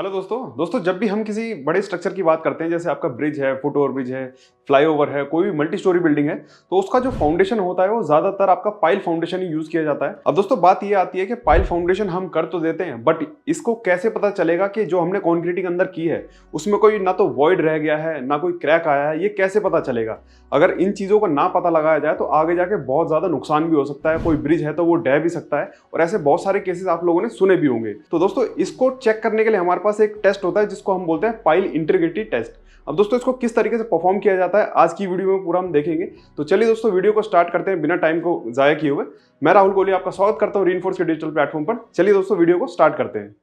Hello दोस्तों जब भी हम किसी बड़े स्ट्रक्चर की बात करते हैं, जैसे आपका ब्रिज है, फुट ओवर ब्रिज है, फ्लाईओवर है, कोई भी मल्टी स्टोरी बिल्डिंग है, तो उसका जो फाउंडेशन होता है वो ज्यादातर आपका पाइल फाउंडेशन ही यूज किया जाता है। अब दोस्तों बात ये आती है कि पाइल फाउंडेशन हम कर तो देते हैं, बट इसको कैसे पता चलेगा कि जो हमने कॉन्क्रीटिंग अंदर की है उसमें कोई ना तो वॉइड रह गया है ना कोई क्रैक आया है, ये कैसे पता चलेगा? अगर इन चीजों को ना पता लगाया जाए तो आगे जाके बहुत ज्यादा नुकसान भी हो सकता है। कोई ब्रिज है तो वो ढह भी सकता है, और ऐसे बहुत सारे केसेस आप लोगों ने सुने भी होंगे। तो दोस्तों इसको चेक करने के लिए हमारे पास एक टेस्ट होता है जिसको हम बोलते हैं पाइल इंटीग्रिटी टेस्ट। अब दोस्तों इसको किस तरीके से परफॉर्म किया जाता है आज की वीडियो में पूरा हम देखेंगे। तो चलिए दोस्तों वीडियो को स्टार्ट करते हैं बिना टाइम को जाया किए हुए। मैं राहुल कोहली आपका स्वागत करता हूं रीइंफोर्स के डिजिटल प्लेटफॉर्म पर। चलिए दोस्तों वीडियो को स्टार्ट करते हैं।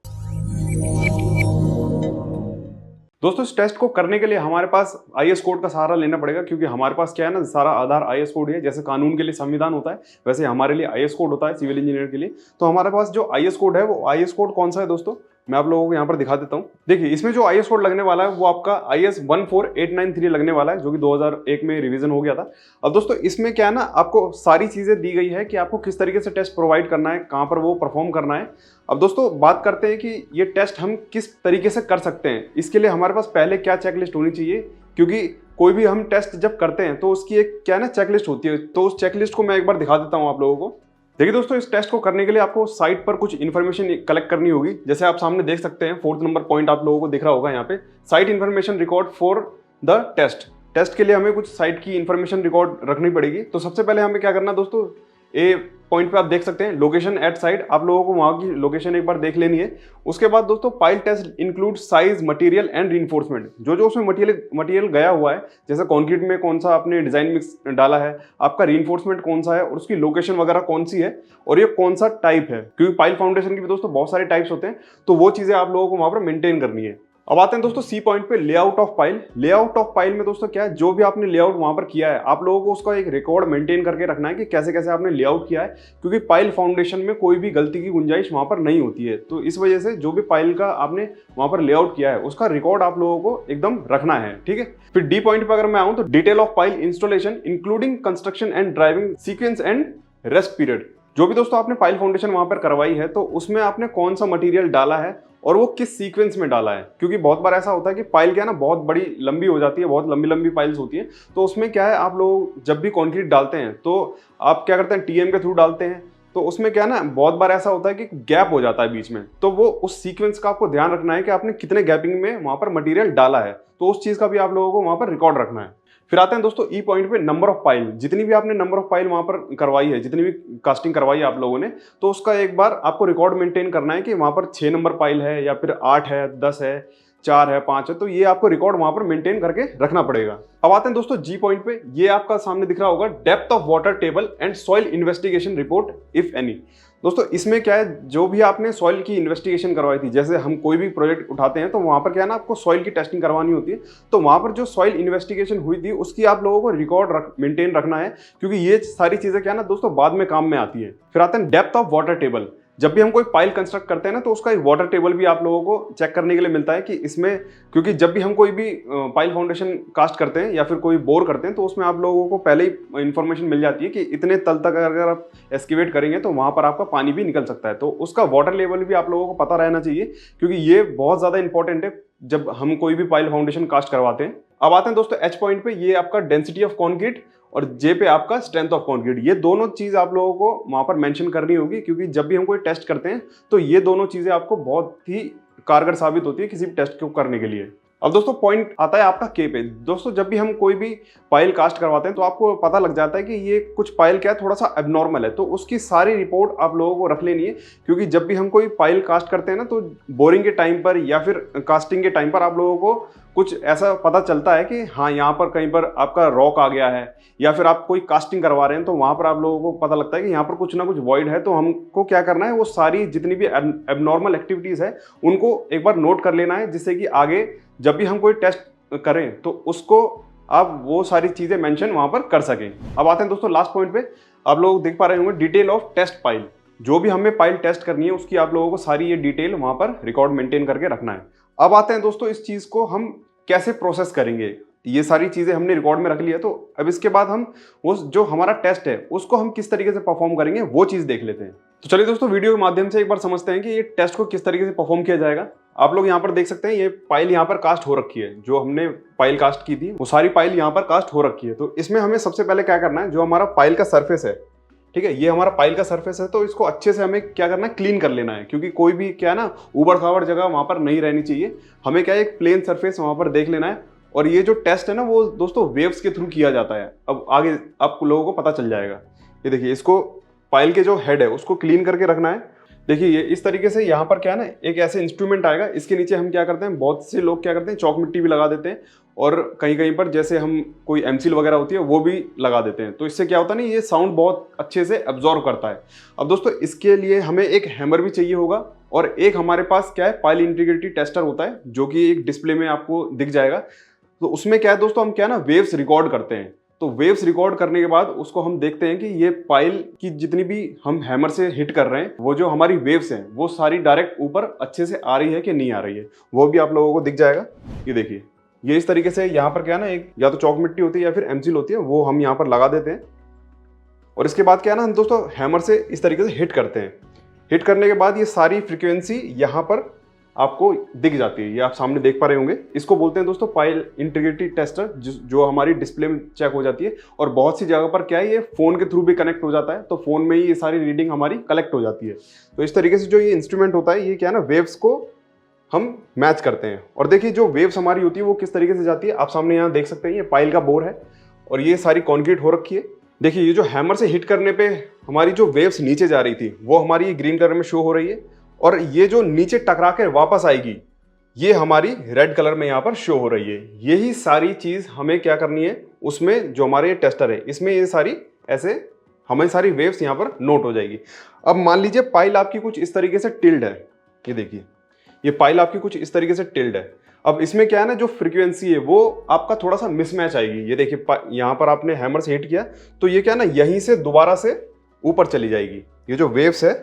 दोस्तों इस टेस्ट को करने के लिए हमारे पास आईएस कोड का सहारा लेना पड़ेगा, क्योंकि हमारे पास क्या है ना, सारा आधार आईएस कोड है। जैसे कानून के लिए संविधान होता है, वैसे हमारे लिए आईएस कोड होता है सिविल इंजीनियर के लिए। तो हमारे पास जो आईएस कोड है वो आईएस कोड कौन सा है दोस्तों, मैं आप लोगों को यहाँ पर दिखा देता हूँ। देखिए इसमें जो आईएस कोड लगने वाला है वो आपका आईएस 14893 लगने वाला है, जो कि 2001 में रिवीजन हो गया था। अब दोस्तों इसमें क्या है ना, आपको सारी चीजें दी गई है कि आपको किस तरीके से टेस्ट प्रोवाइड करना है, कहाँ पर वो परफॉर्म करना है। अब दोस्तों बात करते हैं कि ये टेस्ट हम किस तरीके से कर सकते हैं। इसके लिए हमारे पास पहले क्या चेकलिस्ट होनी चाहिए, क्योंकि कोई भी हम टेस्ट जब करते हैं तो उसकी एक क्या है ना चेकलिस्ट होती है। तो उस चेकलिस्ट को मैं एक बार दिखा देता हूँ आप लोगों को। देखिए दोस्तों इस टेस्ट को करने के लिए आपको साइट पर कुछ इन्फॉर्मेशन कलेक्ट करनी होगी। जैसे आप सामने देख सकते हैं 4th नंबर पॉइंट आप लोगों को दिख रहा होगा यहाँ पे, site information record for the test के लिए हमें कुछ साइट की इन्फॉर्मेशन रिकॉर्ड रखनी पड़ेगी। तो सबसे पहले हमें क्या करना है दोस्तों, ए पॉइंट पे आप देख सकते हैं लोकेशन एट साइट, आप लोगों को वहां की लोकेशन एक बार देख लेनी है। उसके बाद दोस्तों pile test include size, material and reinforcement. जो उसमें मटेरियल गया हुआ है, जैसे कंक्रीट में कौन सा आपने डिजाइन मिक्स डाला है, आपका रीइंफोर्समेंट कौन सा है, और उसकी लोकेशन वगैरह कौन सी है, और ये कौन सा टाइप है। क्योंकि पाइल फाउंडेशन की भी दोस्तों बहुत सारे टाइप्स होते हैं, तो वो चीजें आप लोगों को वहां पर मेंटेन करनी है। अब आते हैं दोस्तों सी पॉइंट पे, layout of pile. Layout of pile में दोस्तों क्या है, जो भी आपने लेआउट वहां पर किया है आप लोगों को उसका एक रिकॉर्ड मेंटेन करके रखना है कि कैसे कैसे आपने लेआउट किया है, क्योंकि पाइल फाउंडेशन में कोई भी गलती की गुंजाइश वहां पर नहीं होती है। तो इस वजह से जो भी पाइल का आपने वहां पर लेआउट किया है उसका रिकॉर्ड आप लोगों को एकदम रखना है, ठीक है। फिर डी पॉइंट पर अगर मैं आऊं तो detail of pile installation including construction and driving sequence and rest period. जो भी दोस्तों आपने पाइल फाउंडेशन वहां पर करवाई है तो उसमें आपने कौन सा मटेरियल डाला है और वो किस सीक्वेंस में डाला है। क्योंकि बहुत बार ऐसा होता है कि पाइल क्या है ना बहुत बड़ी लंबी हो जाती है, बहुत लंबी लंबी पाइल्स होती हैं। तो उसमें क्या है, आप लोग जब भी कंक्रीट डालते हैं तो आप क्या करते हैं, टीएम के थ्रू डालते हैं। तो उसमें क्या है ना, बहुत बार ऐसा होता है कि गैप हो जाता है बीच में, तो वो उस सीक्वेंस का आपको ध्यान रखना है कि आपने कितने गैपिंग में वहां पर मटेरियल डाला है। तो उस चीज का भी आप लोगों को वहां पर रिकॉर्ड रखना है। फिर आते हैं दोस्तों ई पॉइंट पे, नंबर ऑफ पाइल। जितनी भी आपने नंबर ऑफ पाइल वहां पर करवाई है, जितनी भी कास्टिंग करवाई है आप लोगों ने, तो उसका एक बार आपको रिकॉर्ड मेंटेन करना है कि वहां पर 6 नंबर पाइल है या फिर 8 है, 10 है, 4 है, 5 है। तो ये आपको रिकॉर्ड वहां पर मेंटेन करके रखना पड़ेगा। अब आते हैं दोस्तों जी पॉइंट पे, ये आपका सामने दिख रहा होगा depth of water table and soil investigation report if any. दोस्तों इसमें क्या है, जो भी आपने सॉइल की इन्वेस्टिगेशन करवाई थी, जैसे हम कोई भी प्रोजेक्ट उठाते हैं तो वहां पर क्या है ना, आपको सॉइल की टेस्टिंग करवानी होती है। तो वहां पर जो सॉइल इन्वेस्टिगेशन हुई थी उसकी आप लोगों को रिकॉर्ड मेंटेन रखना है, क्योंकि ये सारी चीजें क्या है ना दोस्तों बाद में काम में आती है। फिर आते हैं डेप्थ ऑफ वाटर टेबल। जब भी हम कोई पाइल कंस्ट्रक्ट करते हैं ना तो उसका एक वाटर टेबल भी आप लोगों को चेक करने के लिए मिलता है कि इसमें, क्योंकि जब भी हम कोई भी पाइल फाउंडेशन कास्ट करते हैं या फिर कोई बोर करते हैं तो उसमें आप लोगों को पहले ही इंफॉर्मेशन मिल जाती है कि इतने तल तक अगर आप एस्केवेट करेंगे तो वहां पर आपका पानी भी निकल सकता है। तो उसका वाटर लेवल भी आप लोगों को पता रहना चाहिए, क्योंकि ये बहुत ज्यादा इंपॉर्टेंट है जब हम कोई भी पाइल फाउंडेशन कास्ट करवाते हैं। अब आते हैं दोस्तों एच पॉइंट पे, ये आपका डेंसिटी ऑफ कॉन्क्रीट और जे पे आपका स्ट्रेंथ ऑफ कॉन्क्रीट। ये दोनों चीज आप लोगों को वहां पर मेंशन करनी होगी, क्योंकि जब भी हम कोई टेस्ट करते हैं तो ये दोनों चीजें आपको बहुत ही कारगर साबित होती है किसी भी टेस्ट को करने के लिए। अब दोस्तों पॉइंट आता है आपका के पे। दोस्तों जब भी हम कोई भी पाइल कास्ट करवाते हैं तो आपको पता लग जाता है कि ये कुछ पाइल क्या है, थोड़ा सा एबनॉर्मल है, तो उसकी सारी रिपोर्ट आप लोगों को रख लेनी है। क्योंकि जब भी हम कोई पाइल कास्ट करते हैं ना तो बोरिंग के टाइम पर या फिर कास्टिंग के टाइम पर आप लोगों को कुछ ऐसा पता चलता है कि हाँ यहाँ पर कहीं पर आपका रॉक आ गया है, या फिर आप कोई कास्टिंग करवा रहे हैं तो वहां पर आप लोगों को पता लगता है कि यहाँ पर कुछ ना कुछ वॉइड है। तो हमको क्या करना है, वो सारी जितनी भी एबनॉर्मल एक्टिविटीज है उनको एक बार नोट कर लेना है, जिससे कि आगे जब भी हम कोई टेस्ट करें तो उसको आप वो सारी चीजें मेंशन वहां पर कर सकें। अब आते हैं दोस्तों लास्ट पॉइंट पे, आप लोग देख पा रहे होंगे डिटेल ऑफ टेस्ट पाइल। जो भी हमें पाइल टेस्ट करनी है उसकी आप लोगों को सारी ये डिटेल वहां पर रिकॉर्ड मेंटेन करके रखना है। अब आते हैं दोस्तों इस चीज को हम कैसे प्रोसेस करेंगे। ये सारी चीजें हमने रिकॉर्ड में रख लिया, तो अब इसके बाद हम वो जो हमारा टेस्ट है उसको हम किस तरीके से परफॉर्म करेंगे वो चीज देख लेते हैं। तो चलिए दोस्तों वीडियो के माध्यम से एक बार समझते हैं कि ये टेस्ट को किस तरीके से परफॉर्म किया जाएगा। आप लोग यहाँ पर देख सकते हैं ये पाइल यहाँ पर कास्ट हो रखी है, जो हमने पाइल कास्ट की थी वो सारी पाइल यहाँ पर कास्ट हो रखी है। तो इसमें हमें सबसे पहले क्या करना है, जो हमारा पाइल का सरफेस है, ठीक है, ये हमारा पाइल का सरफेस है, तो इसको अच्छे से हमें क्या करना है, क्लीन कर लेना है, क्योंकि कोई भी क्या है ना ऊबड़ खाबड़ जगह वहाँ पर नहीं रहनी चाहिए। हमें क्या है एक प्लेन सरफेस वहाँ पर देख लेना है। और ये जो टेस्ट है ना वो दोस्तों वेव्स के थ्रू किया जाता है। अब आगे आप लोगों को पता चल जाएगा। ये देखिए, इसको पाइल के जो हेड है उसको क्लीन करके रखना है। देखिए ये इस तरीके से यहाँ पर क्या है ना एक ऐसे इंस्ट्रूमेंट आएगा, इसके नीचे हम क्या करते हैं, बहुत से लोग क्या करते हैं चौक मिट्टी भी लगा देते हैं, और कहीं कहीं पर जैसे हम कोई एमसील वगैरह होती है वो भी लगा देते हैं। तो इससे क्या होता है ना, ये साउंड बहुत अच्छे से एब्जॉर्व करता है। अब दोस्तों इसके लिए हमें एक हैमर भी चाहिए होगा, और एक हमारे पास क्या है पाइल इंटीग्रिटी टेस्टर होता है, जो कि एक डिस्प्ले में आपको दिख जाएगा। तो उसमें क्या है दोस्तों, हम क्या है ना वेव्स रिकॉर्ड करते हैं। तो वेव्स रिकॉर्ड करने के बाद उसको हम देखते हैं कि ये पाइल की जितनी भी हम हैमर से हिट कर रहे हैं, वो जो हमारी वेव्स हैं वो सारी डायरेक्ट ऊपर अच्छे से आ रही है कि नहीं आ रही है, वो भी आप लोगों को दिख जाएगा। ये देखिए, ये इस तरीके से यहाँ पर क्या है ना एक या तो चौक मिट्टी होती है या फिर एमसील होती है, वो हम यहाँ पर लगा देते हैं। और इसके बाद क्या है ना हम दोस्तों हैमर से इस तरीके से हिट करते हैं। हिट करने के बाद ये सारी फ्रीक्वेंसी यहाँ पर आपको दिख जाती है, ये आप सामने देख पा रहे होंगे। इसको बोलते हैं दोस्तों पाइल इंटीग्रिटी टेस्टर, जो हमारी डिस्प्ले में चेक हो जाती है। और बहुत सी जगह पर क्या है ये फोन के थ्रू भी कनेक्ट हो जाता है, तो फोन में ही ये सारी रीडिंग हमारी कलेक्ट हो जाती है। तो इस तरीके से जो ये इंस्ट्रूमेंट होता है, ये क्या है ना वेव्स को हम मैच करते हैं। और देखिए जो वेव्स हमारी होती है वो किस तरीके से जाती है, आप सामने यहाँ देख सकते हैं। ये पाइल का बोर है और ये सारी कॉन्क्रीट हो रखी है। देखिए ये जो हैमर से हिट करने पे हमारी जो वेव्स नीचे जा रही थी वो हमारी ग्रीन कलर में शो हो रही है, और ये जो नीचे टकरा कर वापस आएगी ये हमारी रेड कलर में यहाँ पर शो हो रही है। यही सारी चीज हमें क्या करनी है, उसमें जो हमारे टेस्टर है इसमें ये सारी ऐसे हमें सारी वेव्स यहाँ पर नोट हो जाएगी। अब मान लीजिए पाइल आपकी कुछ इस तरीके से टिल्ड है, ये देखिए ये पाइल आपकी कुछ इस तरीके से टिल्ड है। अब इसमें क्या है ना जो फ्रीक्वेंसी है वो आपका थोड़ा सा मिसमैच आएगी। ये देखिए यहाँ पर आपने हैमर से हिट किया तो ये क्या है ना यहीं से दोबारा से ऊपर चली जाएगी। ये जो वेव्स है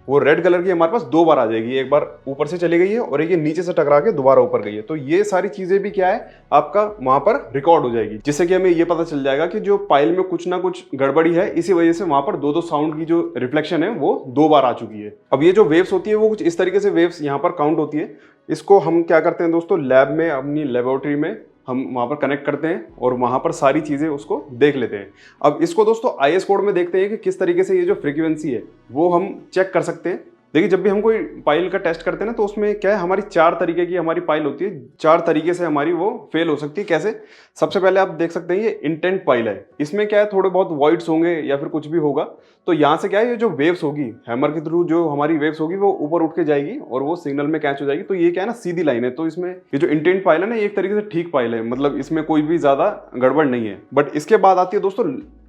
वो रेड कलर की हमारे पास दो बार आ जाएगी, एक बार ऊपर से चली गई है और एक ये नीचे से टकरा के दोबारा ऊपर गई है। तो ये सारी चीजें भी क्या है आपका वहां पर रिकॉर्ड हो जाएगी, जिससे कि हमें ये पता चल जाएगा कि जो पाइल में कुछ ना कुछ गड़बड़ी है, इसी वजह से वहां पर दो दो साउंड की जो रिफ्लेक्शन है वो दो बार आ चुकी है। अब ये जो वेव्स होती है वो कुछ इस तरीके से वेव्स यहाँ पर काउंट होती है। इसको हम क्या करते हैं दोस्तों लैब में, अपनी लेबोरेटरी में हम वहाँ पर कनेक्ट करते हैं और वहाँ पर सारी चीज़ें उसको देख लेते हैं। अब इसको दोस्तों आईएस कोड में देखते हैं कि किस तरीके से ये जो फ्रीक्वेंसी है वो हम चेक कर सकते हैं। देखिए जब भी हम कोई पाइल का टेस्ट करते हैं ना तो उसमें क्या है हमारी चार तरीके की हमारी पाइल होती है, चार तरीके से हमारी वो फेल हो सकती है। कैसे? सबसे पहले आप देख सकते हैं ये इंटेंट पाइल है, इसमें क्या है थोड़े बहुत वॉइड्स होंगे या फिर कुछ भी होगा। तो यहाँ से क्या है ये जो वेव्स होगी हैमर के थ्रू जो हमारी वेव्स होगी वो ऊपर उठ के जाएगी और वो सिग्नल में कैच हो जाएगी। तो ये क्या है ना सीधी लाइन है। तो इसमें ये जो इंटेंट पाइल है ना एक तरीके से ठीक पाइल है, मतलब इसमें कोई भी ज्यादा गड़बड़ नहीं है। बट इसके बाद आती है दोस्तों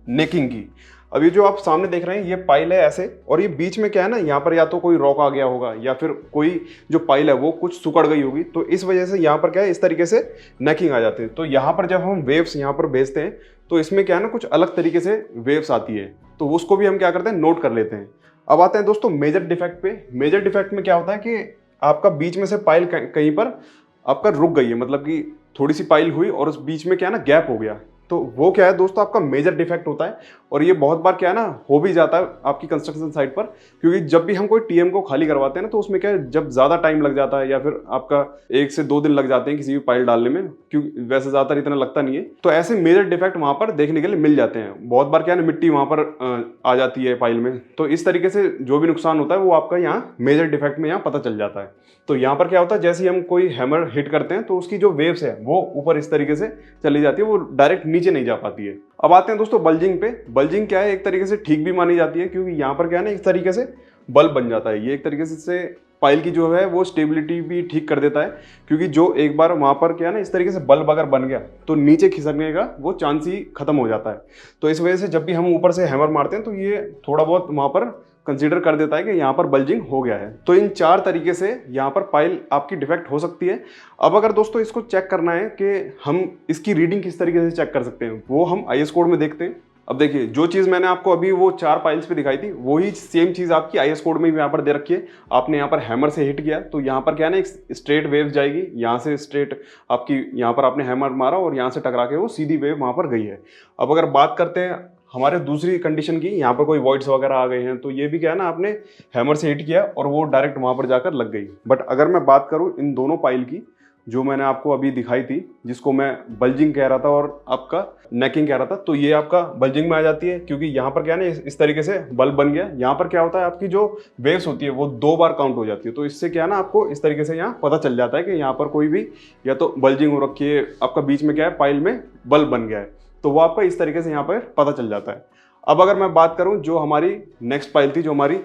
नेकिंग की। अब ये जो आप सामने देख रहे हैं ये पाइल है ऐसे, और ये बीच में क्या है ना यहाँ पर या तो कोई रॉक आ गया होगा या फिर कोई जो पाइल है वो कुछ सुकड़ गई होगी। तो इस वजह से यहाँ पर क्या है इस तरीके से नेकिंग आ जाती है। तो यहाँ पर जब हम वेव्स यहाँ पर भेजते हैं तो इसमें क्या है ना कुछ अलग तरीके से वेव्स आती है, तो उसको भी हम क्या करते हैं नोट कर लेते हैं। अब आते हैं दोस्तों मेजर डिफेक्ट पे। मेजर डिफेक्ट में क्या होता है कि आपका बीच में से पाइल कहीं पर आपका रुक गई है, मतलब कि थोड़ी सी पाइल हुई और उस बीच में क्या है ना गैप हो गया, तो वो क्या है दोस्तों आपका मेजर डिफेक्ट होता है। और ये बहुत बार क्या है ना हो भी जाता है आपकी कंस्ट्रक्शन साइट पर, क्योंकि जब भी हम कोई टीएम को खाली करवाते हैं ना तो उसमें क्या है जब ज़्यादा टाइम लग जाता है या फिर आपका 1 से 2 दिन लग जाते हैं किसी भी पाइल डालने में, क्योंकि वैसे ज़्यादातर इतना लगता नहीं है। तो ऐसे मेजर डिफेक्ट वहाँ पर देखने के लिए मिल जाते हैं। बहुत बार क्या है ना मिट्टी वहाँ पर आ जाती है पाइल में, तो इस तरीके से जो भी नुकसान होता है वो आपका यहाँ मेजर डिफेक्ट में यहाँ पता चल जाता है। तो यहाँ पर क्या होता है जैसे ही हम कोई हैमर हिट करते हैं तो उसकी जो वेव्स है वो ऊपर इस तरीके से चली जाती है, वो डायरेक्ट नीचे नहीं जा पाती है। अब आते हैं दोस्तों बल्जिंग पे। बल्जिंग क्या है एक तरीके से ठीक भी मानी जाती है, क्योंकि यहाँ पर क्या है ना इस तरीके से बल्ब बन जाता है। ये एक तरीके से पाइल की जो है वो स्टेबिलिटी भी ठीक कर देता है, क्योंकि जो एक बार वहाँ पर क्या है ना इस तरीके से बल्ब अगर बन गया तो नीचे खिसकने का वो चांस ही खत्म हो जाता है। तो इस वजह से जब भी हम ऊपर से हैमर मारते हैं तो ये थोड़ा बहुत वहाँ पर कंसीडर कर देता है कि यहाँ पर बल्जिंग हो गया है। तो इन 4 तरीके से यहाँ पर पाइल आपकी डिफेक्ट हो सकती है। अब अगर दोस्तों इसको चेक करना है कि हम इसकी रीडिंग किस तरीके से चेक कर सकते हैं, वो हम आईएस कोड में देखते हैं। अब देखिए जो चीज़ मैंने आपको अभी वो 4 पाइल्स पे दिखाई थी वही सेम चीज़ आपकी आईएस कोड में भी यहाँ पर दे रखी है। आपने यहाँ पर हैमर से हिट किया तो यहाँ पर क्या है ना एक स्ट्रेट वेव जाएगी, यहाँ से स्ट्रेट आपकी यहाँ पर आपने हैमर मारा और यहाँ से टकरा के वो सीधी वेव वहाँ पर गई है। अब अगर बात करते हैं हमारे दूसरी कंडीशन की, यहाँ पर कोई वॉइड्स वगैरह आ गए हैं, तो ये भी क्या है ना, आपने हैमर से हिट किया और वो डायरेक्ट वहाँ पर जाकर लग गई। बट अगर मैं बात करूँ इन दोनों पाइल की, जो मैंने आपको अभी दिखाई थी, जिसको मैं बल्जिंग कह रहा था और आपका नेकिंग कह रहा था, तो ये आपका बल्जिंग में आ जाती है, क्योंकि यहाँ पर क्या है ना, इस तरीके से बल्ब बन गया। यहाँ पर क्या होता है, आपकी जो वेव्स होती है वो 2 बार काउंट हो जाती है, तो इससे क्या है ना, आपको इस तरीके से यहाँ पता चल जाता है कि यहाँ पर कोई भी या तो बल्जिंग हो रखी है, आपका बीच में क्या है, पाइल में बल्ब बन गया है, तो वो आपका इस तरीके से यहाँ पर पता चल जाता है। अब अगर मैं बात करूँ जो हमारी नेक्स्ट पाइल थी, जो हमारी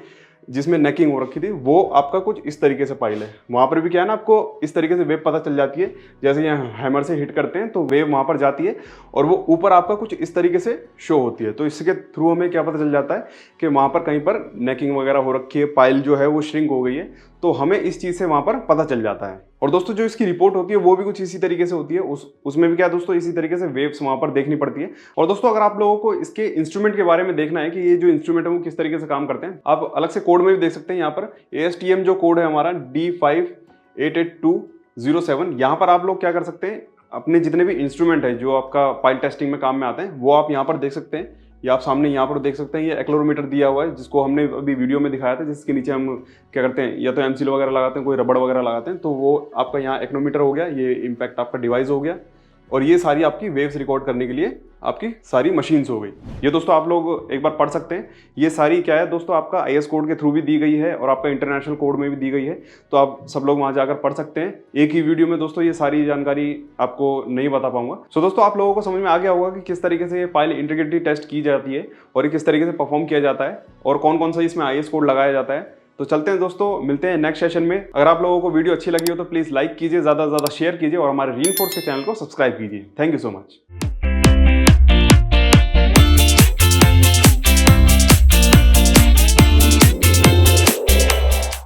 जिसमें नेकिंग हो रखी थी, वो आपका कुछ इस तरीके से पाइल है। वहाँ पर भी क्या है ना, आपको इस तरीके से वेव पता चल जाती है। जैसे यहाँ हैमर से हिट करते हैं तो वेव वहाँ पर जाती है और वो ऊपर आपका कुछ इस तरीके से शो होती है। तो इसके थ्रू हमें क्या पता चल जाता है कि वहाँ पर कहीं पर नेकिंग वगैरह हो रखी है, पाइल जो है वो श्रिंक हो गई है, तो हमें इस चीज़ से वहाँ पर पता चल जाता है। और दोस्तों जो इसकी रिपोर्ट होती है वो भी कुछ इसी तरीके से होती है। उसमें भी क्या दोस्तों, इसी तरीके से वेव्स वहाँ पर देखनी पड़ती है। और दोस्तों अगर आप लोगों को इसके इंस्ट्रूमेंट के बारे में देखना है कि ये जो इंस्ट्रूमेंट है वो किस तरीके से काम करते हैं, आप अलग से कोड में भी देख सकते हैं। यहाँ पर ASTM जो कोड है हमारा D588207, यहाँ पर आप लोग क्या कर सकते हैं, अपने जितने भी इंस्ट्रूमेंट है जो आपका पाइल टेस्टिंग में काम में आते हैं वो आप यहाँ पर देख सकते हैं। या आप सामने यहाँ पर देख सकते हैं, ये एक्सेलेरोमीटर दिया हुआ है, जिसको हमने अभी वीडियो में दिखाया था, जिसके नीचे हम क्या करते हैं, या तो एमसील वगैरह लगाते हैं, कोई रबड़ वगैरह लगाते हैं, तो वो आपका यहाँ एक्नोमीटर हो गया, ये इम्पैक्ट आपका डिवाइस हो गया, और ये सारी आपकी वेव्स रिकॉर्ड करने के लिए आपकी सारी मशीन्स हो गई। ये दोस्तों आप लोग एक बार पढ़ सकते हैं। ये सारी क्या है दोस्तों, आपका IS कोड के थ्रू भी दी गई है और आपका इंटरनेशनल कोड में भी दी गई है, तो आप सब लोग वहाँ जाकर पढ़ सकते हैं। एक ही वीडियो में दोस्तों ये सारी जानकारी आपको नहीं बता पाऊंगा। सो दोस्तों आप लोगों को समझ में आ गया होगा कि किस तरीके से ये पाइल इंटीग्रिटी टेस्ट की जाती है और ये किस तरीके से परफॉर्म किया जाता है और कौन कौन सा इसमें IS कोड लगाया जाता है। तो चलते हैं दोस्तों, मिलते हैं नेक्स्ट सेशन में। अगर आप लोगों को वीडियो अच्छी लगी हो तो प्लीज़ लाइक कीजिए, ज़्यादा से ज़्यादा शेयर कीजिए और हमारे रीइंफोर्स के चैनल को सब्सक्राइब कीजिए। Thank you so much.